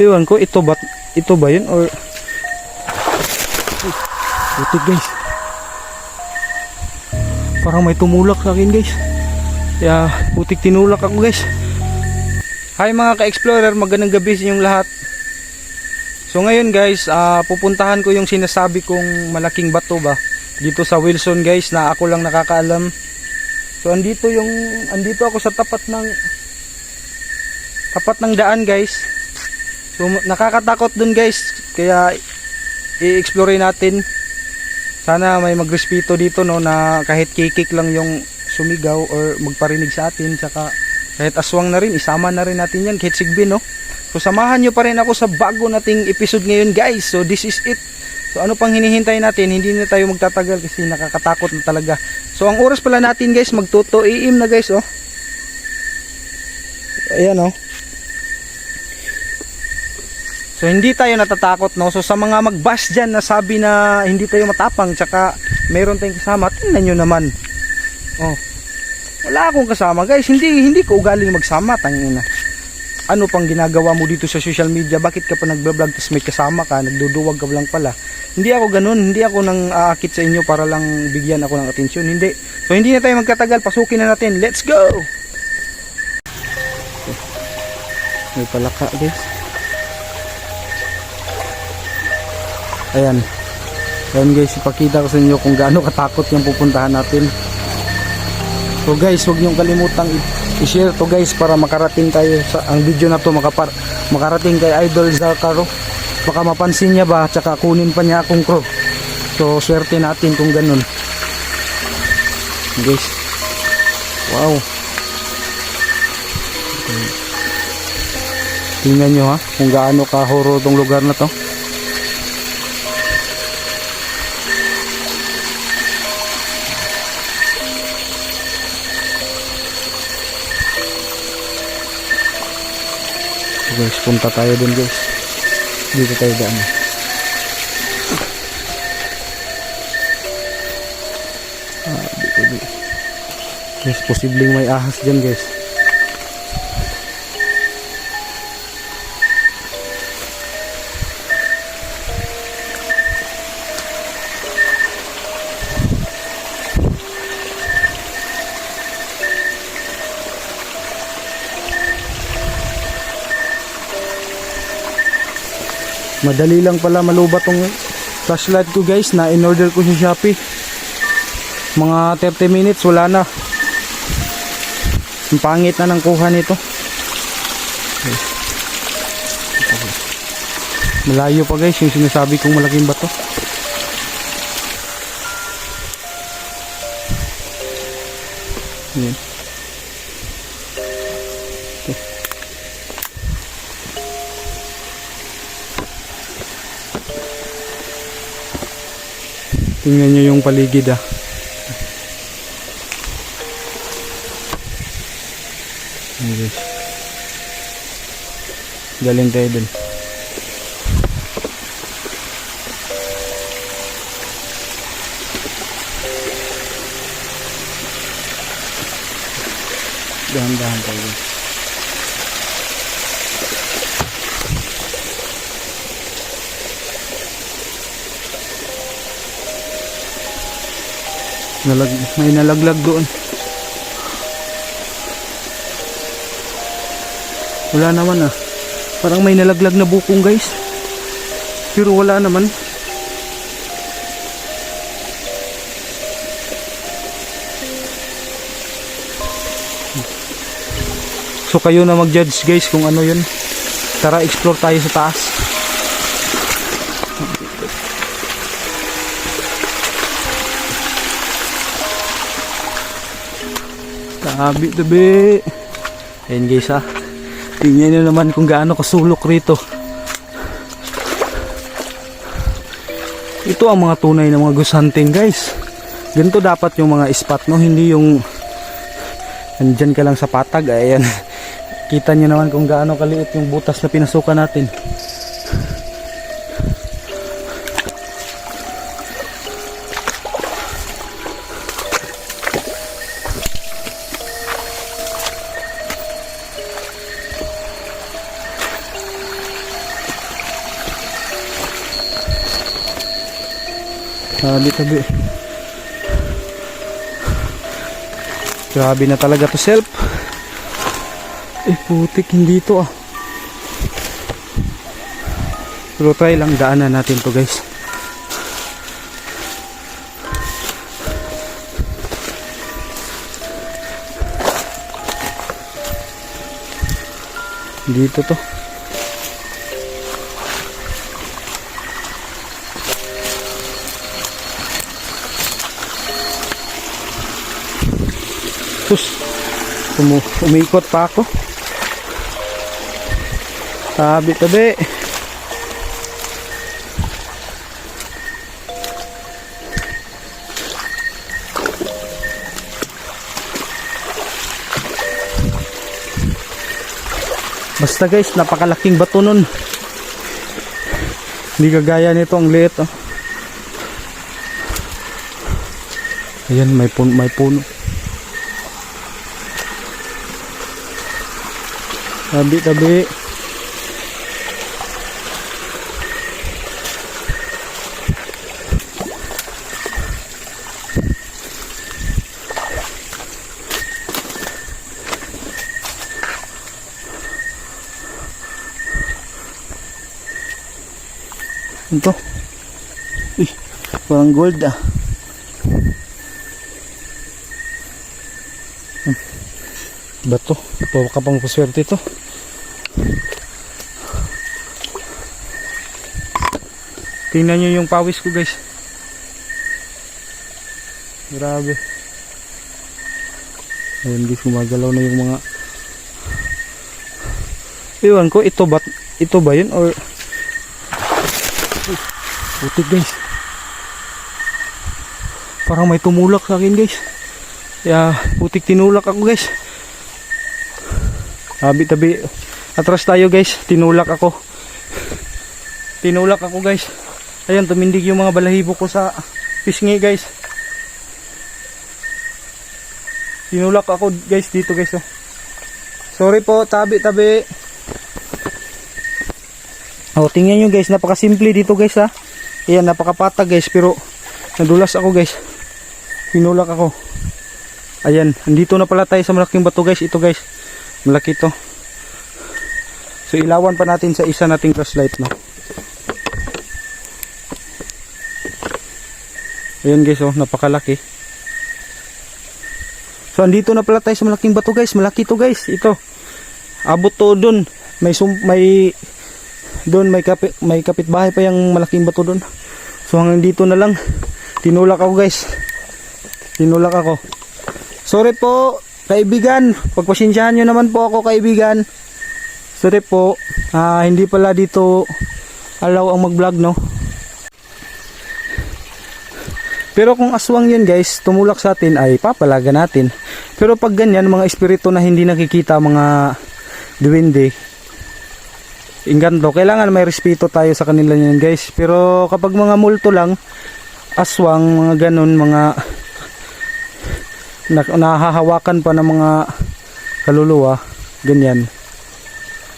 Iwan ko, ito ba yun or putik guys. Parang may tumulak sa akin guys. Kaya putik tinulak ako guys. Hi mga ka-explorer, magandang gabi sa inyong lahat. So ngayon guys, pupuntahan ko yung sinasabi kong malaking bato ba dito sa Wilson guys, na ako lang nakakaalam. So andito ako sa tapat ng daan guys. So nakakatakot dun guys, kaya i-explore natin. Sana may magrespeto dito no, na kahit kikik lang yung sumigaw or magparinig sa atin, tsaka kahit aswang na rin, isama na rin natin yan, kahit sigbin no. So samahan nyo pa rin ako sa bago nating episode ngayon guys. So this is it. So ano pang hinihintay natin, hindi na tayo magtatagal kasi nakakatakot na talaga. So ang oras pala natin guys, magtuto AM na guys oh. Ayan oh. So hindi tayo natatakot no. So sa mga mag-bash dyan na sabi na hindi tayo matapang, tsaka meron tayong kasama, tingnan nyo naman. Oh. Wala akong kasama guys, hindi ko ugaling magsama, tangina. Ano pang ginagawa mo dito sa social media? Bakit ka pa nagbablog tapos may kasama ka, nagduduwag ka lang pala? Hindi ako ganun, hindi ako nang aakit sa inyo para lang bigyan ako ng atensyon, hindi. So hindi na tayo magtatagal, pasukin na natin, let's go! May palaka guys. Ayan guys, ipakita ko sa inyo kung gaano katakot yung pupuntahan natin. So guys, huwag niyong kalimutang i-share to guys para makarating tayo sa ang video na to, makarating kay Idol Zalcaro. Baka mapansin niya ba, tsaka kunin pa niya akong crew. So swerte natin kung ganun guys. Wow, tingnan nyo ha kung gaano ka horror tong lugar na to. Guys, punta tayo dun guys. Dito tayo daan. Dito. Guys, posibleng may ahas dyan guys. Madali lang pala malubat tong flashlight ko guys, na in order ko sa Shopee. Mga 30 minutes wala na. Ang pangit na ng kuha nito. Malayo pa guys yung sinasabi kong malaking bato. Ayan. Tingnan nyo yung paligid ah. Okay. Galing tayo dun. Dahan-dahan tayo. May nalaglag doon. Wala naman ah. Parang may nalaglag na bukong guys. Pero wala naman. So kayo na mag-judge guys kung ano yun. Tara, explore tayo sa taas. Tabi. Ayan guys ha. Tingnan nyo naman kung gaano kasulok rito. Ito ang mga tunay na mga ghost hunting guys. Ganito dapat yung mga spot no. Hindi yung andyan ka lang sa patag. Ayan. Kita nyo naman kung gaano kaliit yung butas na pinasukan natin. Tabi. Grabe na talaga to self. Putik, hindi to Pero try lang, daanan natin to guys. Dito to. Sus, umikot pa ako. Tabi. Basta guys, napakalaking bato nun. Hindi kagaya nito, ang liit Ayan, may puno. Tabi. Ito. Parang gold Bato. Baka pang paswerte ito. Tingnan nyo yung pawis ko guys. Grabe. Ayun guys, gumagalaw na yung mga. Iwan ko, ito ba yun or putik guys. Parang may tumulak sa akin guys. Kaya putik, tinulak ako guys. Tabi. Atras tayo guys. Tinulak ako guys. Ayan, tumindig yung mga balahibo ko sa pisngi guys. Tinulak ako guys dito guys. Sorry po, tabi. Tingnan nyo guys, napakasimple dito guys Ayan, napakapatag guys, pero nadulas ako guys. Tinulak ako. Ayan, andito na pala tayo sa malaking bato guys. Ito guys, malaki to. So ilawan pa natin sa isa nating flashlight Ayan guys, napakalaki. So andito na pala tayo sa malaking bato guys. Malaki to guys. Ito, abot to dun. May kapitbahay pa yung malaking bato dun. So hanggang dito na lang. Tinulak ako guys. Sorry po kaibigan, pagpasensyahan nyo naman po ako kaibigan. Sorry po, hindi pala dito allow ang mag vlog Pero kung aswang yun guys, tumulak sa atin, ay papalaga natin. Pero pag ganyan, mga espiritu na hindi nakikita, mga duwende, inganto, kailangan may respeto tayo sa kanila yan guys. Pero kapag mga multo lang, aswang, mga ganun, mga nahahawakan pa ng mga kaluluwa, ganyan,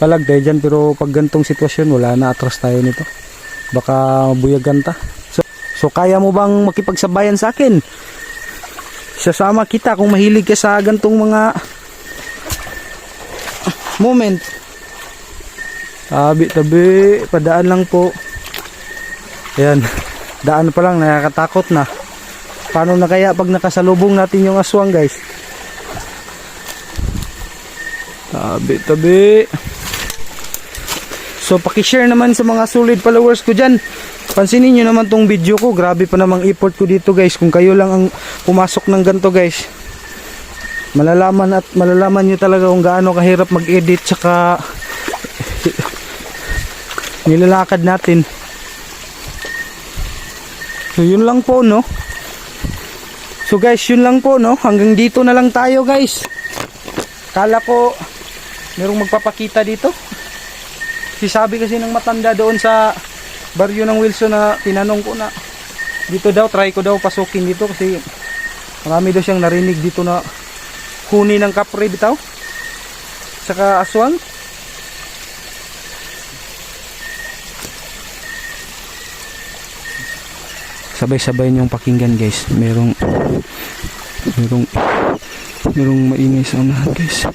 palag tayo dyan. Pero pag gantong sitwasyon, wala na, atras tayo nito, baka buyagan ta. So kaya mo bang makipagsabayan sa akin? Sasama kita kung mahilig ka sa gantong mga moment. Tabi, padaan lang po. Ayan, daan pa lang, nakakatakot na. Paano na kaya pag nakasalubong natin yung aswang guys? Tabi. So pakishare naman sa mga solid followers ko dyan. Pansinin nyo naman tong video ko. Grabe pa namang effort ko dito guys. Kung kayo lang ang pumasok ng ganito guys, malalaman nyo talaga kung gaano kahirap mag-edit, tsaka nilalakad natin. So yun lang po So guys, yun lang po hanggang dito na lang tayo guys. Kala ko merong magpapakita dito. Sabi kasi ng matanda doon sa baryo ng Wilson na tinanong ko na dito daw, try ko daw pasukin dito kasi marami daw siyang narinig dito na huni ng kapre bitaw saka aswang. sabay-sabay niyong pakinggan guys. Merong maingay sa unahan guys.